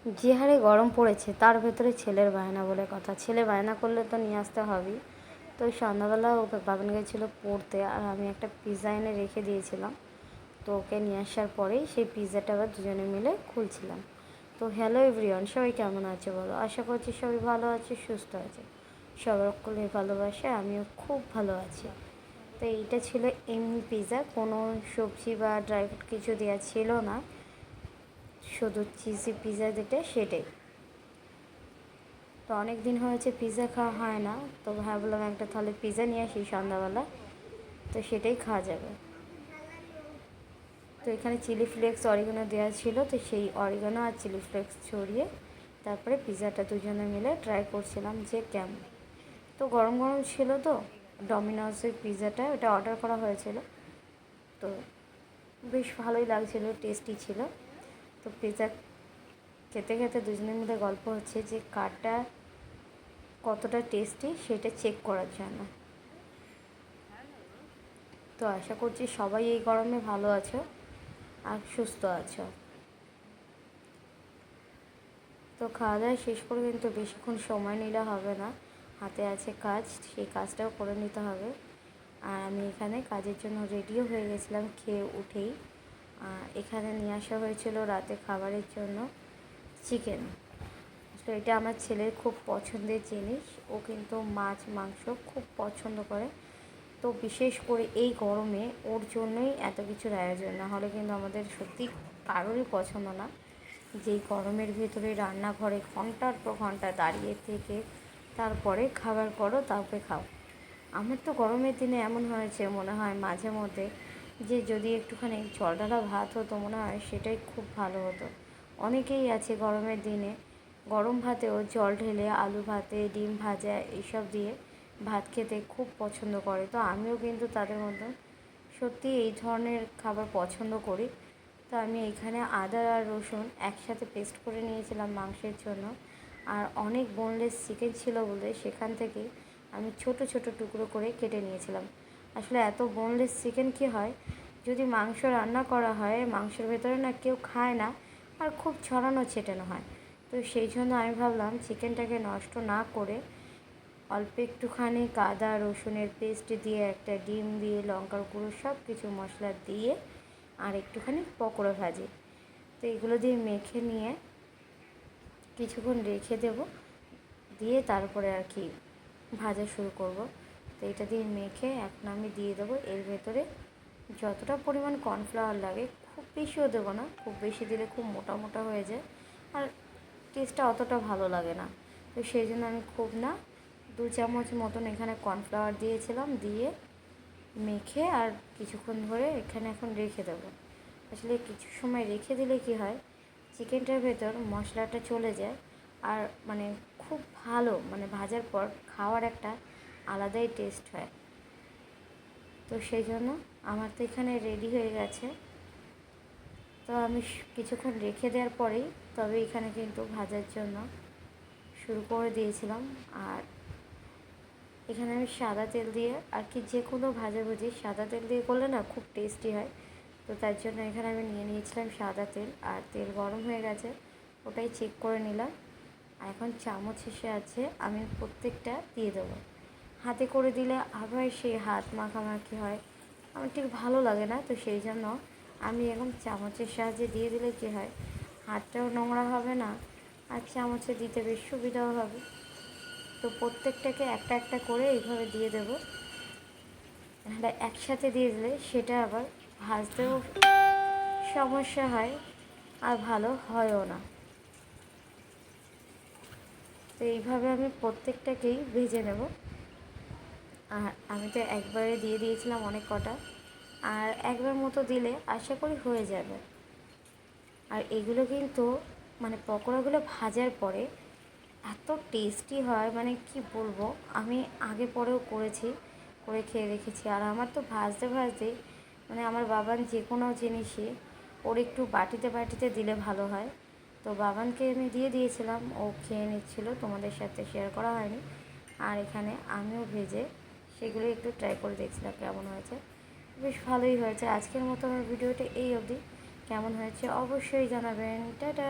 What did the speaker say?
যে হারে গরম পড়েছে তার ভেতরে ছেলের বায়না বলে কথা। ছেলে বায়না করলে তো নিয়ে আসতে হবেই। তো ওই সন্ধ্যাবেলা ওকে বাবান গেছিলো পড়তে, আর আমি একটা পিৎজা এনে রেখে দিয়েছিলাম। তো ওকে নিয়ে আসার পরেই সেই পিৎজাটা আবার দুজনে মিলে খুলছিলাম। তো হ্যালো এভরিওয়ান, সবাই কেমন আছে বলো? আশা করছি সবাই ভালো আছে, সুস্থ আছে। সকলের ভালোবাসে আমিও খুব ভালো আছি। তো এইটা ছিল এমনি পিৎজা, কোনো সবজি বা ড্রাই ফ্রুট কিছু দেওয়া ছিল না, শুধু চিজি পিৎজা যেটা সেটাই। তো অনেক দিন হয়েছে পিৎজা খাওয়া হয় না, তো ভাবলাম একটা তাহলে পিৎজা নিয়ে আসি সন্ধ্যাবেলা, তো সেটাই খাওয়া যাবে। তো এখানে চিলি ফ্লেক্স অরিগানো দেওয়া ছিল, তো সেই অরিগানো আর চিলি ফ্লেক্স ছড়িয়ে তারপরে পিৎজাটা দুজনে মিলে ট্রাই করছিলাম যে কেমন। তো গরম গরম ছিল, তো ডমিনোসের পিৎজাটা ওটা অর্ডার করা হয়েছিল, তো বেশ ভালোই লাগছিলো, টেস্টি ছিল। তো পিৎজা খেতে খেতে দুজনে মিলে গল্প হচ্ছে যে কারটা কতটা টেস্টি সেটা চেক করার জন্য। তো আশা করছি সবাই এই গরমে ভালো আছো আর সুস্থ আছো। তো খাওয়া দাওয়া শেষ করে কিন্তু বেশিক্ষণ সময় নিলে হবে না, হাতে আছে কাজ, সেই কাজটাও করে নিতে হবে। আর আমি এখানে কাজের জন্য রেডিও হয়ে গেছিলাম খেয়ে উঠেই। এখানে নিয়ে আসা হয়েছিল রাতে খাবারের জন্য চিকেন। তো এটা আমার ছেলের খুব পছন্দের জিনিস, ও কিন্তু মাছ মাংস খুব পছন্দ করে। তো বিশেষ করে এই গরমে ওর জন্যই এত কিছুর আয়োজন, না হলে কিন্তু আমাদের সত্যি কারোরই পছন্দ না যেই গরমের ভেতরে রান্নাঘরে ঘন্টার পর ঘন্টা দাঁড়িয়ে থেকে তারপরে খাবার করো, তারপরে খাও। আমার তো গরমের দিনে এমন হয়েছে মনে হয় মাঝে মধ্যে যে যদি একটুখানি জল ঢালা ভাত হতো মনে হয় সেটাই খুব ভালো হতো। অনেকেই আছে গরমের দিনে গরম ভাতেও জল ঢেলে আলু ভাতে ডিম ভাজা এইসব দিয়ে ভাত খেতে খুব পছন্দ করে। তো আমিও কিন্তু তাদের মতো সত্যি এই ধরনের খাবার পছন্দ করি। তো আমি এখানে আদা আর রসুন একসাথে পেস্ট করে নিয়েছিলাম মাংসের জন্য, আর অনেক বোনলেস চিকেন ছিল বলে সেখান থেকে আমি ছোট ছোট টুকরো করে কেটে নিয়েছিলাম। আসলে এত বোনলেস চিকেন কী হয়, যদি মাংস রান্না করা হয় মাংসের ভেতরে না কেউ খায় না, আর খুব ছড়ানো ছেটানো হয়। তো সেই জন্য আমি ভাবলাম চিকেনটাকে নষ্ট না করে অল্প একটুখানি আদা রসুনের পেস্ট দিয়ে একটা ডিম দিয়ে লঙ্কার গুঁড়ো সব কিছু মশলা দিয়ে আর একটুখানি পকোড়া ভাজি, তো এগুলো দিয়ে মেখে নিয়ে কিছুক্ষণ রেখে দেব, দিয়ে তারপরে আর কি ভাজা শুরু করব। তো এটা দিয়ে মেখে এখন আমি দিয়ে দেবো এর ভেতরে যতটা পরিমাণ কর্নফ্লাওয়ার লাগে, খুব বেশিও দেবো না, খুব বেশি দিলে খুব মোটা মোটা হয়ে যায় আর টেস্টটা অতটা ভালো লাগে না। তো সেই জন্য আমি খুব না 2 চামচ মতন এখানে কর্নফ্লাওয়ার দিয়েছিলাম, দিয়ে মেখে আর কিছুক্ষণ ধরে এখানে এখন রেখে দেবো। আসলে কিছু সময় রেখে দিলে কি হয়, চিকেনটার ভেতর মশলাটা চলে যায় আর মানে খুব ভালো, মানে ভাজার পর খাওয়ার একটা আলাদাই টেস্ট হয়। তো সেই জন্য আমার তো এখানে রেডি হয়ে গেছে। তো আমি কিছুক্ষণ রেখে দেওয়ার পরেই তবে এখানে কিন্তু ভাজার জন্য শুরু করে দিয়েছিলাম। আর এখানে আমি সাদা তেল দিয়ে আর কি যে কোনো ভাজাভুজি সাদা তেল দিয়ে করলে না খুব টেস্টি হয়। তো তার জন্য এখানে আমি নিয়ে নিয়েছিলাম সাদা তেল, আর তেল গরম হয়ে গেছে ওটাই চেক করে নিলাম। আর এখন চামচ এসে আছে, আমি প্রত্যেকটা দিয়ে দেবো। হাতে করে দিলে আবার সেই হাত মাখামাখি হয়, আমার ঠিক ভালো লাগে না। তো সেই জন্য আমি এখন চামচের সাহায্যে দিয়ে দিলে কী হয়, হাতটাও নোংরা হবে না আর চামচে দিতে বেশ সুবিধাও হবে। তো প্রত্যেকটাকে একটা একটা করে এইভাবে দিয়ে দেবো, নাহলে একসাথে দিয়ে দিলে সেটা আবার ভাজতেও সমস্যা হয় আর ভালো হয়ও না। তো এইভাবে আমি প্রত্যেকটাকেই ভেজে নেব। আর আমি তো একবারে দিয়ে দিয়েছিলাম অনেক কটা, আর একবার মতো দিলে আশা করি হয়ে যাবে। আর এগুলো কিন্তু মানে পকোড়াগুলো ভাজার পরে এত টেস্টি হয়, মানে কি বলবো, আমি আগে পরেও করেছি, করে খেয়ে রেখেছি। আর আমার তো ভাজতে ভাজতে মানে আমার বাবান যে কোনো জিনিসই ওর একটু বাটিতে বাটিতে দিলে ভালো হয়। তো বাবানকে আমি দিয়ে দিয়েছিলাম, ও খেয়ে নিচ্ছিলো, তোমাদের সাথে শেয়ার করা হয়নি। আর এখানে আমিও ভেজে সেগুলো একটু ট্রাই করে দেখছিলাম কেমন হয়েছে। বেশ ভালোই হয়েছে। আজকের মতো আমার ভিডিওটা এই অবধি, কেমন হয়েছে অবশ্যই জানাবেন। টাটা।